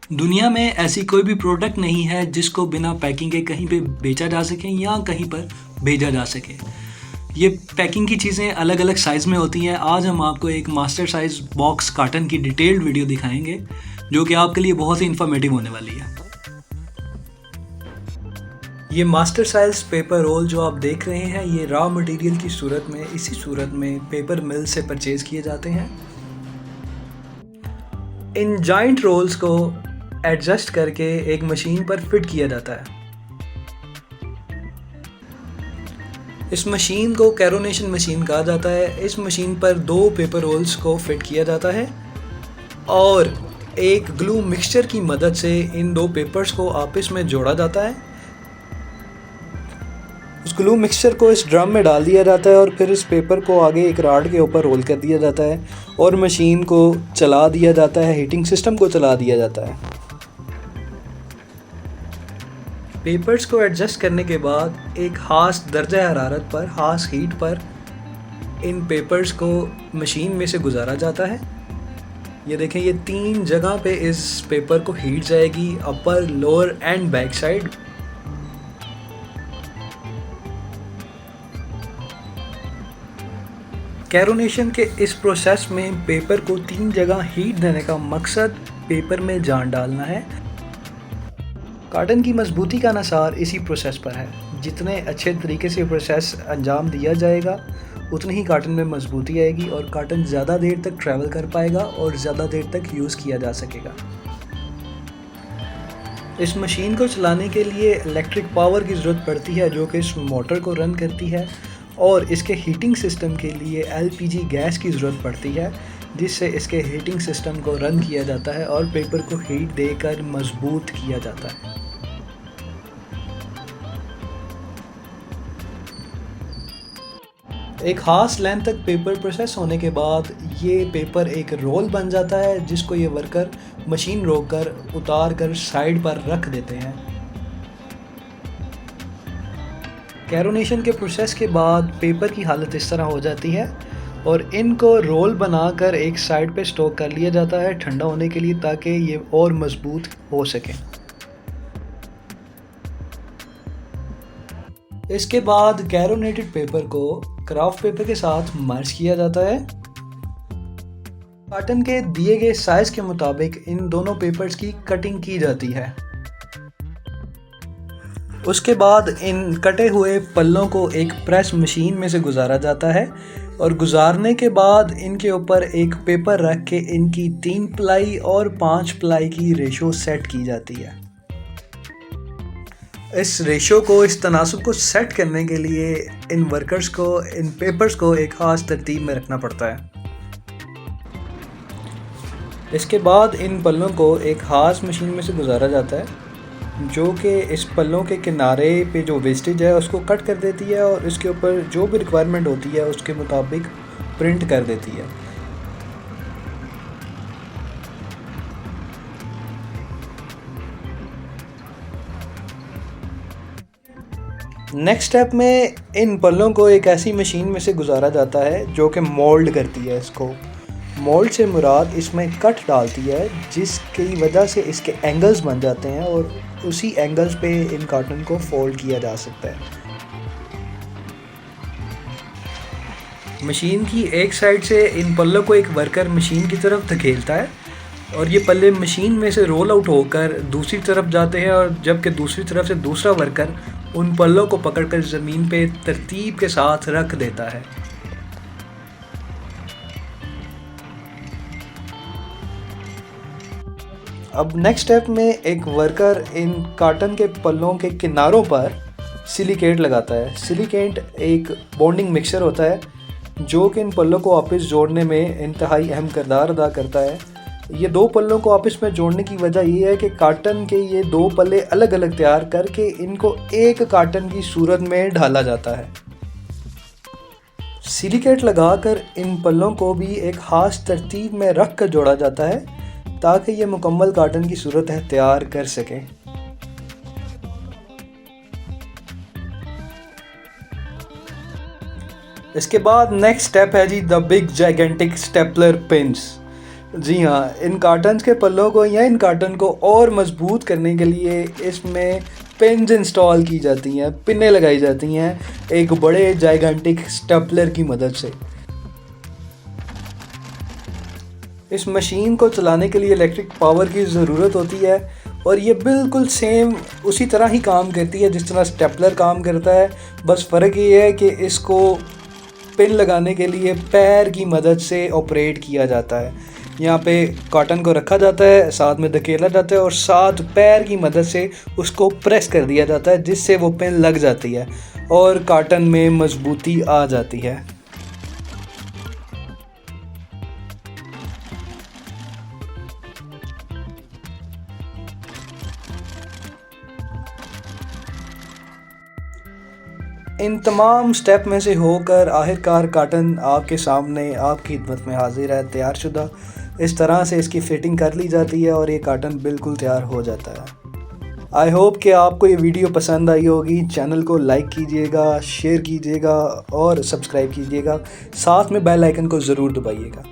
दुनिया में ऐसी कोई भी प्रोडक्ट नहीं है जिसको बिना पैकिंग के कहीं पे बेचा जा सके या कहीं पर भेजा जा सके। ये पैकिंग की चीज़ें अलग अलग साइज़ में होती हैं। आज हम आपको एक मास्टर साइज़ बॉक्स कार्टन की डिटेल्ड वीडियो दिखाएंगे जो कि आपके लिए बहुत ही इन्फॉर्मेटिव होने वाली है। ये मास्टर साइज पेपर रोल जो आप देख रहे हैं, ये रॉ मटेरियल की सूरत में, इसी सूरत में पेपर मिल से परचेज किए जाते हैं। इन जॉइंट रोल्स को एडजस्ट करके एक मशीन पर फिट किया जाता है। इस मशीन को कैरोनेशन मशीन कहा जाता है। इस मशीन पर दो पेपर रोल्स को फिट किया जाता है और एक ग्लू मिक्सचर की मदद से इन दो पेपर्स को आपस में जोड़ा जाता है। उस ग्लू मिक्सचर को इस ड्रम में डाल दिया जाता है और फिर इस पेपर को आगे एक राड के ऊपर रोल कर दिया जाता है और मशीन को चला दिया जाता है, हीटिंग सिस्टम को चला दिया जाता है। पेपर्स को एडजस्ट करने के बाद एक खास दर्जा हरारत पर, खास हीट पर इन पेपर्स को मशीन में से गुजारा जाता है। ये देखें, ये 3 जगह पे इस पेपर को हीट जाएगी, अपर, लोअर एंड बैक साइड। कैरोनेशन के इस प्रोसेस में पेपर को 3 जगह हीट देने का मकसद पेपर में जान डालना है। कार्टन की मजबूती का अनुसार इसी प्रोसेस पर है। जितने अच्छे तरीके से प्रोसेस अंजाम दिया जाएगा उतनी ही कार्टन में मजबूती आएगी और कार्टन ज़्यादा देर तक ट्रैवल कर पाएगा और ज़्यादा देर तक यूज़ किया जा सकेगा। इस मशीन को चलाने के लिए इलेक्ट्रिक पावर की ज़रूरत पड़ती है जो कि इस मोटर को रन करती है, और इसके हीटिंग सिस्टम के लिए एलपीजी गैस की ज़रूरत पड़ती है जिससे इसके हीटिंग सिस्टम को रन किया जाता है और पेपर को हीट देकर मजबूत किया जाता है। एक ख़ास लेंथ तक पेपर प्रोसेस होने के बाद ये पेपर एक रोल बन जाता है जिसको ये वर्कर मशीन रोक कर उतार कर साइड पर रख देते हैं। कैरोनेशन के प्रोसेस के बाद पेपर की हालत इस तरह हो जाती है और इनको रोल बनाकर एक साइड पे स्टोर कर लिया जाता है ठंडा होने के लिए, ताकि ये और मजबूत हो सके। इसके बाद कैरोनेटेड पेपर को क्राफ्ट पेपर के साथ मर्ज किया जाता है। कार्टन के दिए गए साइज के मुताबिक इन दोनों पेपर्स की कटिंग की जाती है। उसके बाद इन कटे हुए पल्लों को एक प्रेस मशीन में से गुजारा जाता है और गुजारने के बाद इनके ऊपर एक पेपर रख के इनकी 3 प्लाई और 5 प्लाई की रेशो सेट की जाती है। इस रेशो को, इस तनासुब को सेट करने के लिए इन वर्कर्स को इन पेपर्स को एक ख़ास तरतीब में रखना पड़ता है। इसके बाद इन पल्लों को एक ख़ास मशीन में से गुजारा जाता है जो कि इस पल्लों के किनारे पे जो वेस्टेज है उसको कट कर देती है और इसके ऊपर जो भी रिक्वायरमेंट होती है उसके मुताबिक प्रिंट कर देती है। नेक्स्ट स्टेप में इन पल्लों को एक ऐसी मशीन में से गुजारा जाता है जो कि मोल्ड करती है। इसको मोल्ड से मुराद इसमें कट डालती है जिसकी वजह से इसके एंगल्स बन जाते हैं और उसी एंगल्स पे इन कार्टन को फोल्ड किया जा सकता है। मशीन की एक साइड से इन पल्लों को एक वर्कर मशीन की तरफ धकेलता है और ये पल्ले मशीन में से रोल आउट होकर दूसरी तरफ जाते हैं, और जबकि दूसरी तरफ से दूसरा वर्कर उन पल्लों को पकड़कर ज़मीन पे तरतीब के साथ रख देता है। अब नेक्स्ट स्टेप में एक वर्कर इन कार्टन के पल्लों के किनारों पर सिलिकेट लगाता है। सिलिकेट एक बॉन्डिंग मिक्सचर होता है जो कि इन पल्लों को आपस जोड़ने में इंतहाई अहम किरदार अदा करता है। ये दो पल्लों को आपस में जोड़ने की वजह ये है कि कार्टन के ये दो पल्ले अलग अलग तैयार करके इनको एक कार्टन की सूरत में ढाला जाता है। सिलिकेट लगाकर इन पल्लों को भी एक ख़ास तरतीब में रख कर जोड़ा जाता है ताकि ये मुकम्मल कार्टन की सूरत तैयार कर सकें। इसके बाद नेक्स्ट स्टेप है जी the big gigantic stapler pins. जी हाँ, इन कार्टन्स के पल्लों को या इन कार्टन को और मजबूत करने के लिए इसमें पिन्स इंस्टॉल की जाती हैं, पिनें लगाई जाती हैं एक बड़े जाइगेंटिक स्टेपलर की मदद से। इस मशीन को चलाने के लिए इलेक्ट्रिक पावर की ज़रूरत होती है और ये बिल्कुल सेम उसी तरह ही काम करती है जिस तरह स्टेपलर काम करता है। बस फ़र्क ये है कि इसको पिन लगाने के लिए पैर की मदद से ऑपरेट किया जाता है। यहाँ पे कॉटन को रखा जाता है, साथ में धकेला जाता है और साथ पैर की मदद से उसको प्रेस कर दिया जाता है जिससे वो पिन लग जाती है और कॉटन में मजबूती आ जाती है। इन तमाम स्टेप में से होकर आखिरकार कॉटन आपके सामने आपकी खिदमत में हाजिर है, तैयारशुदा। इस तरह से इसकी फ़िटिंग कर ली जाती है और ये कॉटन बिल्कुल तैयार हो जाता है। आई होप कि आपको ये वीडियो पसंद आई होगी। चैनल को लाइक कीजिएगा, शेयर कीजिएगा और सब्सक्राइब कीजिएगा। साथ में बेल आइकन को ज़रूर दबाइएगा।